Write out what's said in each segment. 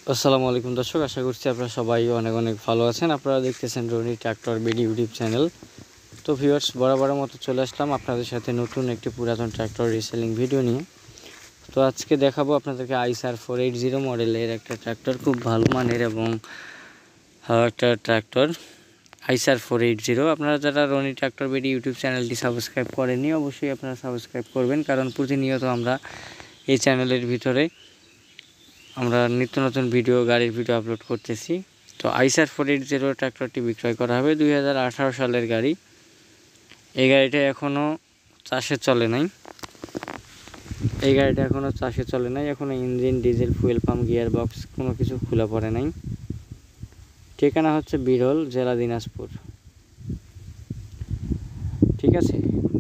আসসালামু আলাইকুম দর্শক, আশা করছি আপনারা সবাই অনেক অনেক ভালো আছেন। আপনারা দেখতেছেন Rony tractor BD YouTube channel. তো ভিউয়ার্স, বরাবরের মতো চলে আসলাম আপনাদের সাথে নতুন একটি পুরাতন ট্রাক্টর রিসেলিং ভিডিও নিয়ে। তো আজকে দেখাবো আপনাদেরকে আইসার 480 মডেলের একটা ট্রাক্টর, খুব ভালো মানের এবং একটা ট্রাক্টর আইসার 480। আপনারা যারা রনি ট্রাক্টর বিডি ইউটিউব চ্যানেলটি সাবস্ক্রাইব করেননি, অবশ্যই আপনারা সাবস্ক্রাইব করবেন, কারণ প্রতিনিয়ত আমরা এই চ্যানেলের ভিতরে আমরা নিত্য নতুন গাড়ির ভিডিও আপলোড করতেছি। তো আইসার 480 ট্র্যাক্টরটি বিক্রয় করা হবে 2018 সালের গাড়ি। এই গাড়িটা এখনও চাষে চলে নাই, এখনও engine, diesel, fuel pump, gear box কোনো কিছু খোলা পড়ে নাই। ঠিকানা হচ্ছে বিরল, জেলা দিনাজপুর। ঠিক আছে,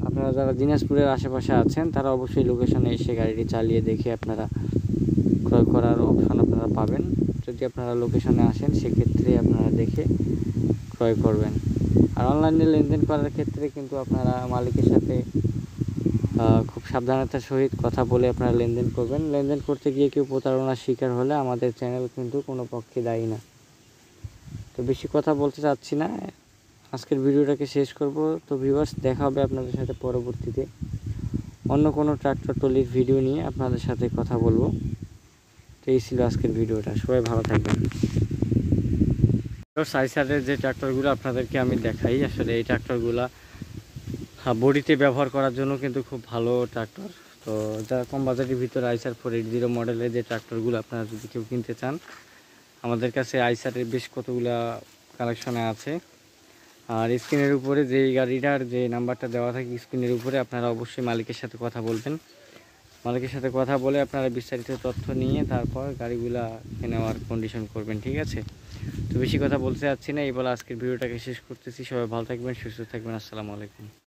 আপনারা যারা দিনাজপুরের আশেপাশে আছেন তারা অবশ্যই লোকেশনে এসে গাড়িটি চালিয়ে দেখে আপনারা ক্রয় করার অপশন আপনারা পাবেন। যদি আপনারা লোকেশনে আসেন সেক্ষেত্রে আপনারা দেখে ক্রয় করবেন। আর অনলাইনে লেনদেন করার ক্ষেত্রে কিন্তু আপনারা মালিকের সাথে খুব সাবধানতার সহিত কথা বলে আপনারা লেনদেন করবেন। লেনদেন করতে গিয়ে কেউ প্রতারণার শিকার হলে আমাদের চ্যানেল কিন্তু কোনো পক্ষে দায়ী না। তো বেশি কথা বলতে চাচ্ছি না, আজকের ভিডিওটাকে শেষ করব। তো ভিউয়ার্স, দেখা হবে আপনাদের সাথে পরবর্তীতে অন্য কোনো ট্রাক্টর ট্রলির ভিডিও নিয়ে আপনাদের সাথে কথা বলবো। তো এই ছিল আজকের ভিডিওটা, সবাই ভালো থাকবেন। তো আইসারের যে ট্রাক্টরগুলো আপনাদেরকে আমি দেখাই, আসলে এই ট্রাক্টরগুলো বডিতে ব্যবহার করার জন্য কিন্তু খুব ভালো ট্রাক্টর। তো যারা কম বাজেটের ভিতরে আইসার 480 মডেলের যে ট্রাক্টরগুলো আপনারা যদি কেউ কিনতে চান, আমাদের কাছে আইসারের বেশ কতগুলা কালেকশনে আছে। আর স্ক্রিনের উপরে যে গাড়িটার যে নাম্বারটা দেওয়া থাকে স্ক্রিনের উপরে, আপনারা অবশ্যই মালিকের সাথে কথা বলবেন। মালিকের সাথে কথা বলে আপনারা বিস্তারিত তথ্য নিয়ে তারপর গাড়িগুলা নেওয়ার কন্ডিশন করবেন। ঠিক আছে, তো বেশি কথা বলতে চাচ্ছি না, এই বলে আজকের ভিডিওটাকে শেষ করতেছি। সবাই ভালো থাকবেন, সুস্থ থাকবেন। আসসালামু আলাইকুম।